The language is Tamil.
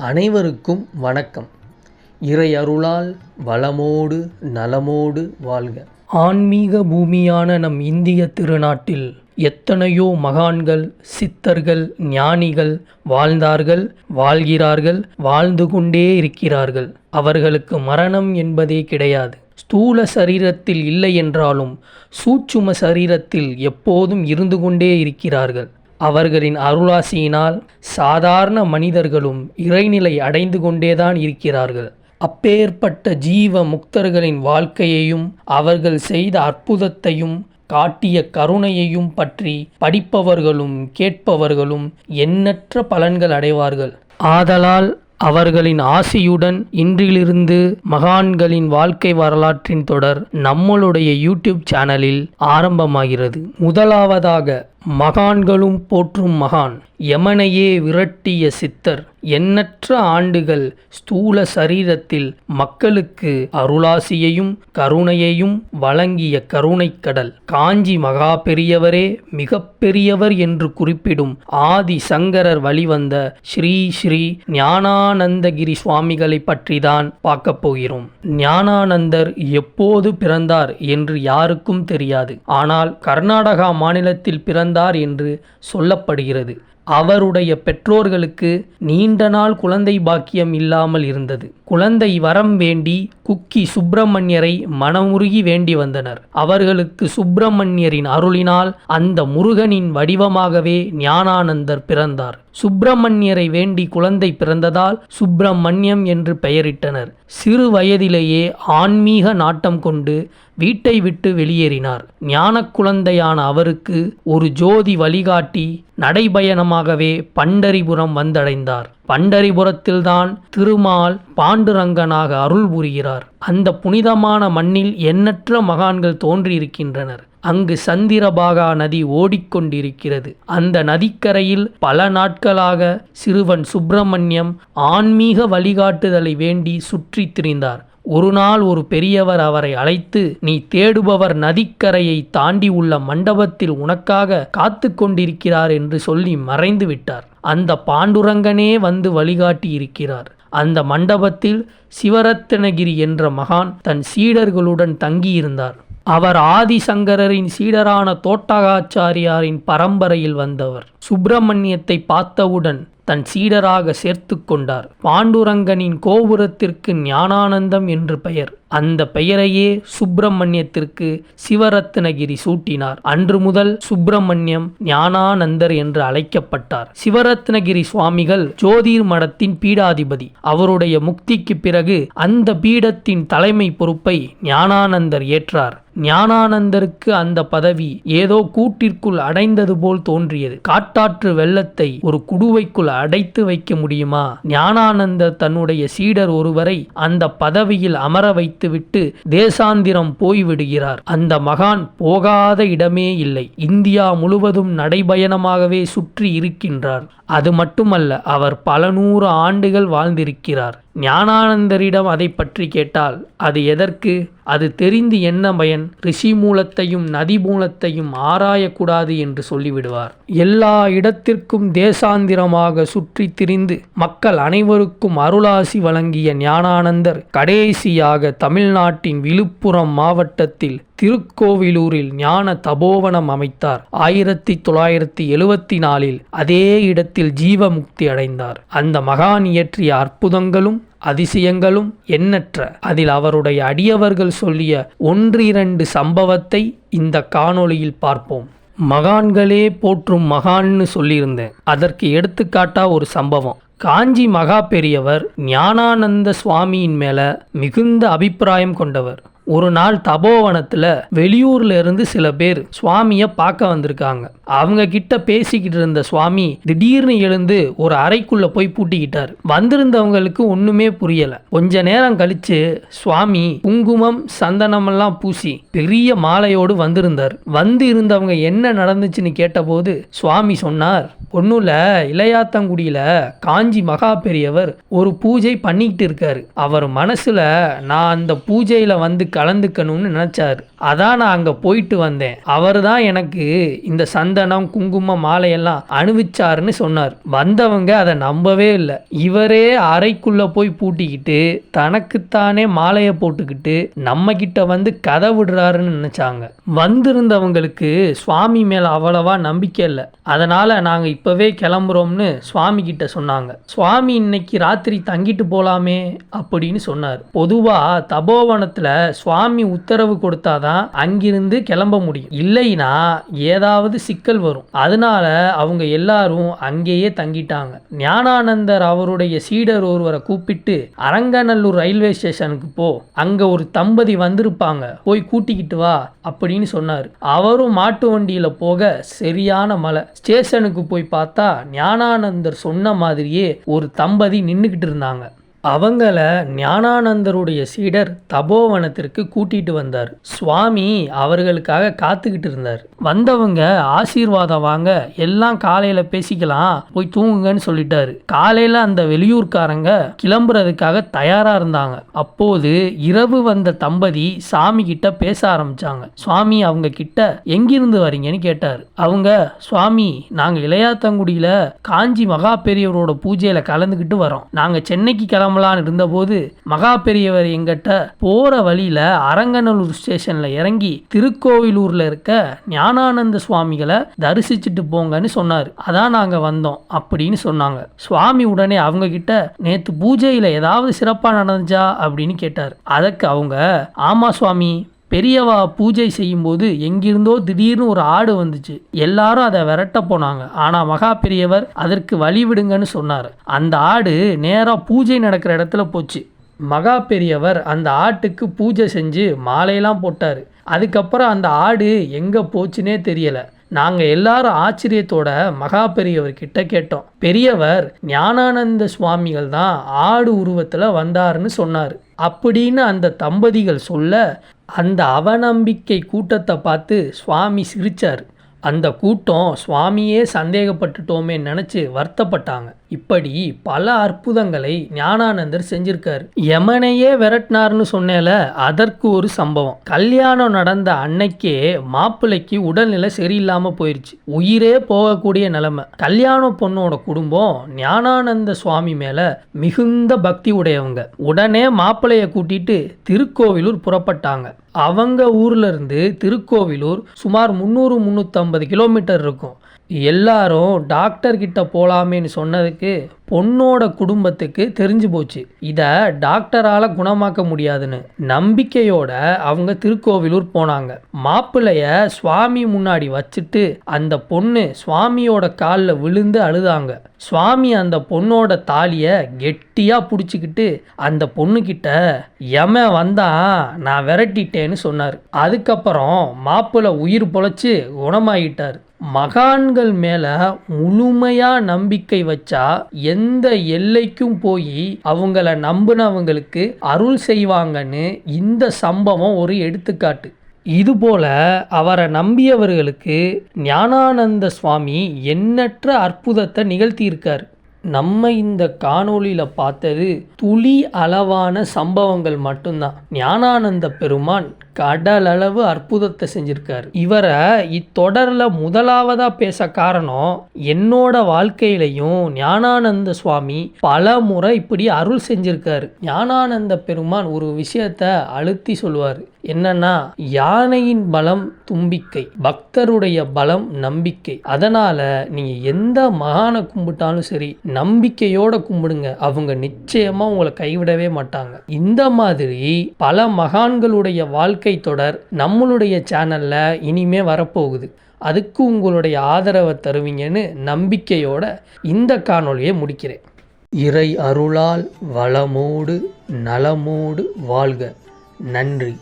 அனைவருக்கும் வணக்கம். இறை அருளால் வளமோடு நலமோடு வாழ்க. ஆன்மீக பூமியான நம் இந்திய திருநாட்டில் எத்தனையோ மகான்கள், சித்தர்கள், ஞானிகள் வாழ்ந்தார்கள், வாழ்கிறார்கள், வாழ்ந்து கொண்டே இருக்கிறார்கள். அவர்களுக்கு மரணம் என்பதே கிடையாது. ஸ்தூல சரீரத்தில் இல்லை என்றாலும் சூட்சும சரீரத்தில் எப்போதும் இருந்து கொண்டே இருக்கிறார்கள். அவர்களின் அருளாசியினால் சாதாரண மனிதர்களும் இறைநிலை அடைந்து கொண்டேதான் இருக்கிறார்கள். அப்பேற்பட்ட ஜீவ முக்தர்களின் வாழ்க்கையையும் அவர்கள் செய்த அற்புதத்தையும் காட்டிய கருணையையும் பற்றி படிப்பவர்களும் கேட்பவர்களும் எண்ணற்ற பலன்கள் அடைவார்கள். ஆதலால் அவர்களின் ஆசியுடன் இன்றிலிருந்து மகான்களின் வாழ்க்கை வரலாற்றின் தொடர் நம்மளுடைய யூடியூப் சேனலில் ஆரம்பமாகிறது. முதலாவதாக மகான்களும் போற்றும் மகான், யமனையே விரட்டிய சித்தர், எண்ணற்ற ஆண்டுகள் ஸ்தூல சரீரத்தில் மக்களுக்கு அருளாசியையும் கருணையையும் வழங்கிய கருணைக்கடல், காஞ்சி மகா பெரியவரே மிக பெரியவர் என்று குறிப்பிடும் ஆதி சங்கரர் வழிவந்த ஸ்ரீ ஸ்ரீ ஞானானந்தகிரி சுவாமிகளை பற்றி தான் பார்க்க போகிறோம். ஞானானந்தர் எப்போது பிறந்தார் என்று யாருக்கும் தெரியாது. ஆனால் கர்நாடகா மாநிலத்தில் பிறந்தார் என்று சொல்லப்படுகிறது. அவருடைய பெற்றோர்களுக்கு நீண்ட நாள் குழந்தை பாக்கியம் இல்லாமல் இருந்தது. குழந்தை வரம் வேண்டி குக்கி சுப்பிரமணியரை மனமுருகி வேண்டி வந்தனர். அவர்களுக்கு சுப்பிரமணியரின் அருளினால் அந்த முருகனின் வடிவமாகவே ஞானானந்தர் பிறந்தார். சுப்பிரமணியரை வேண்டி குழந்தை பிறந்ததால் சுப்பிரமணியம் என்று பெயரிட்டனர். சிறு வயதிலேயே ஆன்மீக நாட்டம் கொண்டு வீட்டை விட்டு வெளியேறினார். ஞான குழந்தையான அவருக்கு ஒரு ஜோதி வழிகாட்டி நடைபயணமாகவே பண்டரிபுரம் வந்தடைந்தார். பண்டரிபுரத்தில்தான் திருமால் பாண்டுரங்கனாக அருள் புரிகிறார். அந்த புனிதமான மண்ணில் எண்ணற்ற மகான்கள் தோன்றியிருக்கின்றனர். அங்கு சந்திரபாகா நதி ஓடிக்கொண்டிருக்கிறது. அந்த நதிக்கரையில் பல நாட்களாக சிறுவன் சுப்பிரமணியம் ஆன்மீக வழிகாட்டுதலை வேண்டி சுற்றி திரிந்தார். ஒரு நாள் ஒரு பெரியவர் அவரை அழைத்து, நீ தேடுபவர் நதிக்கரையை தாண்டி உள்ள மண்டபத்தில் உனக்காக காத்து கொண்டிருக்கிறார் என்று சொல்லி மறைந்து விட்டார். அந்த பாண்டுரங்கனே வந்து வழிகாட்டி இருக்கிறார். அந்த மண்டபத்தில் சிவரத்னகிரி என்ற மகான் தன் சீடர்களுடன் தங்கியிருந்தார். அவர் ஆதிசங்கரின் சீடரான தோட்டகாச்சாரியாரின் பரம்பரையில் வந்தவர். சுப்பிரமணியத்தை பார்த்தவுடன் தன் சீடராக சேர்த்து கொண்டார். பாண்டுரங்கனின் கோபுரத்திற்கு ஞானானந்தம் என்று பெயர். அந்த பெயரையே சுப்பிரமணியத்திற்கு சிவரத்னகிரி சூட்டினார். அன்று முதல் சுப்பிரமணியம் ஞானானந்தர் என்று அழைக்கப்பட்டார். சிவரத்னகிரி சுவாமிகள் ஜோதிர் மடத்தின் பீடாதிபதி. அவருடைய முக்திக்கு பிறகு அந்த பீடத்தின் தலைமை பொறுப்பை ஞானானந்தர் ஏற்றார். ஞானானந்தருக்கு அந்த பதவி ஏதோ கூட்டிற்குள் அடைந்தது போல் தோன்றியது. காட்டாற்று வெள்ளத்தை ஒரு குடுவைக்குள் அடைத்து வைக்க முடியுமா? ஞானானந்தர் தன்னுடைய சீடர் ஒருவரை அந்த பதவியில் அமர வைத்துவிட்டு தேசாந்திரம் போய்விடுகிறார். அந்த மகான் போகாத இடமே இல்லை. இந்தியா முழுவதும் நடைபயணமாகவே சுற்றி இருக்கின்றார். அது மட்டுமல்ல, அவர் பல 100 ஆண்டுகள் வாழ்ந்திருக்கிறார். ஞானானந்தரிடம் அதை பற்றி கேட்டால், அது எதற்கு? அது தெரிந்து என்ன பயன்? ரிஷி மூலத்தையும் நதி மூலத்தையும் ஆராயக்கூடாது என்று சொல்லிவிடுவார். எல்லா இடத்திற்கும் தேசாந்திரமாக சுற்றி திரிந்து மக்கள் அனைவருக்கும் அருளாசி வழங்கிய ஞானானந்தர் கடைசியாக தமிழ்நாட்டின் விழுப்புரம் மாவட்டத்தில் திருக்கோவிலூரில் ஞான தபோவனம் அமைத்தார். 1974 அதே இடத்தில் ஜீவமுக்தி அடைந்தார். அந்த மகான் இயற்றிய அற்புதங்களும் அதிசயங்களும் எண்ணற்ற. அதில் அவருடைய அடியவர்கள் சொல்லிய 1-2 சம்பவத்தை இந்த காணொளியில் பார்ப்போம். மகான்களே போற்றும் மகான்னு சொல்லியிருந்தேன். அதற்கு எடுத்துக்காட்டா ஒரு சம்பவம். காஞ்சி மகா பெரியவர் ஞானானந்த சுவாமியின் மேல மிகுந்த அபிப்பிராயம் கொண்டவர். ஒரு நாள் தபோவனத்தில் வெளியூர்ல இருந்து சில பேர் சுவாமியை பார்க்க வந்திருக்காங்க. அவங்க கிட்ட பேசிக்கிட்டு இருந்த சுவாமி திடீர்னு எழுந்து ஒரு அறைக்குள்ள போய் பூட்டிக்கிட்டார். வந்திருந்தவங்களுக்கு ஒண்ணுமே புரியல. கொஞ்ச நேரம் கழிச்சு சுவாமி குங்குமம் சந்தனமெல்லாம் பூசி பெரிய மாலையோடு வந்திருந்தார். வந்து இருந்தவங்க என்ன நடந்துச்சுன்னு கேட்டபோது சுவாமி சொன்னார், ஒன்றும் இளையாத்தங்குடியில் காஞ்சி மகா பெரியவர் ஒரு பூஜை பண்ணிக்கிட்டு இருக்காரு. அவர் மனசில் நான் அந்த பூஜையில் வந்து கலந்துக்கணும்னு நினச்சாரு. அதான் நான் அங்கே போயிட்டு வந்தேன். அவர் தான் எனக்கு இந்த சந்தனம் குங்கும மாலையெல்லாம் அணிவிச்சாருன்னு சொன்னார். வந்தவங்க அதை நம்பவே இல்லை. இவரே அறைக்குள்ளே போய் பூட்டிக்கிட்டு தனக்குத்தானே மாலையை போட்டுக்கிட்டு நம்ம கிட்ட வந்து கதை விடுறாருன்னு நினச்சாங்க. வந்திருந்தவங்களுக்கு சுவாமி மேலே அவ்வளவா நம்பிக்கை இல்லை. அதனால் நாங்கள் இப்போவே கிளம்புறோம்னு சுவாமி கிட்ட சொன்னாங்க. சுவாமி இன்னைக்கு ராத்திரி தங்கிட்டு போகலாமே அப்படின்னு சொன்னார். பொதுவாக தபோவனத்தில் சுவாமி உத்தரவு கொடுத்தாதான் அங்கிருந்து கிளம்ப முடியும். இல்லைன்னா ஏதாவது சிக்கல் வரும். அதனால அவங்க எல்லாரும் அங்கேயே தங்கிட்டாங்க. ஞானானந்தர் அவருடைய சீடர் ஒருவரை கூப்பிட்டு அரங்கநல்லூர் ரயில்வே ஸ்டேஷனுக்கு போ, அங்க ஒரு தம்பதி வந்திருப்பாங்க, போய் கூட்டிக்கிட்டு வா அப்படின்னு சொன்னார். அவரும் மாட்டு வண்டியில போக சரியான மழை. ஸ்டேஷனுக்கு போய் பார்த்தா ஞானானந்தர் சொன்ன மாதிரியே ஒரு தம்பதி நின்றுக்கிட்டு இருந்தாங்க. அவங்கள ஞானானந்தருடைய சீடர் தபோவனத்திற்கு கூட்டிட்டு வந்தார். சுவாமி அவர்களுக்காக காத்துக்கிட்டு இருந்தார். வந்தவங்க ஆசீர்வாதம் வாங்க, எல்லாம் காலையில பேசிக்கலாம், போய் தூங்குங்கன்னு சொல்லிட்டாரு. காலையில அந்த வெளியூர்காரங்க கிளம்புறதுக்காக தயாரா இருந்தாங்க. அப்போது இரவு வந்த தம்பதி சாமி கிட்ட பேச ஆரம்பிச்சாங்க. சுவாமி அவங்க கிட்ட எங்கிருந்து வரீங்கன்னு கேட்டார். அவங்க, சுவாமி நாங்க இளையாத்தங்குடியில காஞ்சி மகா பெரியவரோட பூஜையில கலந்துக்கிட்டு வரோம். நாங்க சென்னைக்கு இருந்தபோது மகா பெரியவர் எங்கிட்ட போற வழியில அரங்கநல்லூர் ஸ்டேஷன்ல இறங்கி திருக்கோவிலூர்ல இருக்க ஞானானந்த சுவாமிகளை தரிசிச்சுட்டு போங்கன்னு சொன்னார். அதான் நாங்க வந்தோம் அப்படின்னு சொன்னாங்க. சுவாமி உடனே அவங்க கிட்ட நேத்து பூஜையில ஏதாவது சிறப்பா நடந்துச்சா அப்படின்னு கேட்டார். அதுக்கு அவங்க, ஆமா சுவாமி, பெரியவா பூஜை செய்யும்போது எங்கிருந்தோ திடீர்னு ஒரு ஆடு வந்துச்சு. எல்லாரும் அதை விரட்ட போனாங்க. ஆனால் மகா பெரியவர் அதற்கு வழி விடுங்கன்னு சொன்னார். அந்த ஆடு நேராக பூஜை நடக்கிற இடத்துல போச்சு. மகா பெரியவர் அந்த ஆட்டுக்கு பூஜை செஞ்சு மாலையெல்லாம் போட்டார். அதுக்கப்புறம் அந்த ஆடு எங்கே போச்சுன்னே தெரியலை. நாங்கள் எல்லாரும் ஆச்சரியத்தோட மகா பெரியவர்கிட்ட கேட்டோம். பெரியவர் ஞானானந்த சுவாமிகள் தான் ஆடு உருவத்தில் வந்தாருன்னு சொன்னார் அப்படின்னு அந்த தம்பதிகள் சொல்ல, அந்த அவநம்பிக்கை கூட்டத்தை பார்த்து சுவாமி சிரிச்சார். அந்த கூட்டம் சுவாமியே சந்தேகப்பட்டுட்டோமே நினச்சி வருத்தப்பட்டாங்க. இப்படி பல அற்புதங்களை ஞானானந்தர் செஞ்சிருக்காரு. யமனையே விரட்டினார்னு சொன்னேல, அதற்கு ஒரு சம்பவம். கல்யாணம் நடந்த அன்னைக்கே மாப்பிள்ளைக்கு உடல்நிலை சரியில்லாமல் போயிடுச்சு. உயிரே போகக்கூடிய நிலைமை. கல்யாண பொண்ணோட குடும்பம் ஞானானந்த சுவாமி மேலே மிகுந்த பக்தி உடையவங்க. உடனே மாப்பிள்ளையை கூட்டிட்டு திருக்கோவிலூர் புறப்பட்டாங்க. அவங்க ஊர்ல இருந்து திருக்கோவிலூர் சுமார் 300-350 கிலோமீட்டர் இருக்கும். எல்லாரும் டாக்டர் கிட்ட போலாமேன்னு சொன்னதுக்கு பொண்ணோட குடும்பத்துக்கு தெரிஞ்சு போச்சு இதை டாக்டரால் குணமாக்க முடியாதுன்னு. நம்பிக்கையோட அவங்க திருக்கோவிலூர் போனாங்க. மாப்பிள்ளைய சுவாமி முன்னாடி வச்சுட்டு அந்த பொண்ணு சுவாமியோட காலில் விழுந்து அழுதாங்க. சுவாமி அந்த பொண்ணோட தாலியை கெட்டியாக பிடிச்சிக்கிட்டு அந்த பொண்ணுக்கிட்ட, யம வந்தான் நான் விரட்டிட்டேன்னு சொன்னார். அதுக்கப்புறம் மாப்பிள்ளை உயிர் பொழைச்சி குணமாயிட்டார். மகான்கள் மேல முழுமையா நம்பிக்கை வச்சா எந்த எல்லைக்கும் போய் அவங்கள நம்பினவங்களுக்கு அருள் செய்வாங்கன்னு இந்த சம்பவம் ஒரு எடுத்துக்காட்டு. இதுபோல அவரை நம்பியவர்களுக்கு ஞானானந்த சுவாமி எண்ணற்ற அற்புதத்தை நிகழ்த்தியிருக்கார். நம்ம இந்த காணொளியில் பார்த்தது துளி அளவான சம்பவங்கள் மட்டும்தான். ஞானானந்த பெருமான் கடலளவு அற்புதத்தை செஞ்சிருக்காரு. இவரை இத்தொடரில் முதலாவதா பேச காரணம், என்னோட வாழ்க்கையிலையும் ஞானானந்த சுவாமி பல முறை இப்படி அருள் செஞ்சிருக்காரு. ஞானானந்த பெருமான் ஒரு விஷயத்த அழுத்தி சொல்லுவார். என்னன்னா, யானையின் பலம் தும்பிக்கை, பக்தருடைய பலம் நம்பிக்கை. அதனால நீங்க எந்த மகானை கும்பிட்டாலும் சரி, நம்பிக்கையோட கும்பிடுங்க, அவங்க நிச்சயமா உங்களை கைவிடவே மாட்டாங்க. இந்த மாதிரி பல மகான்களுடைய வாழ்க்கை தொடர் நம்மளுடைய சேனல்ல இனிமே வரப்போகுது. அதுக்கு உங்களுடைய ஆதரவை தருவீங்கன்னு நம்பிக்கையோட இந்த காணொளியை முடிக்கிறேன். இறை அருளால் வளமோடு நலமோடு வாழ்க. நன்றி.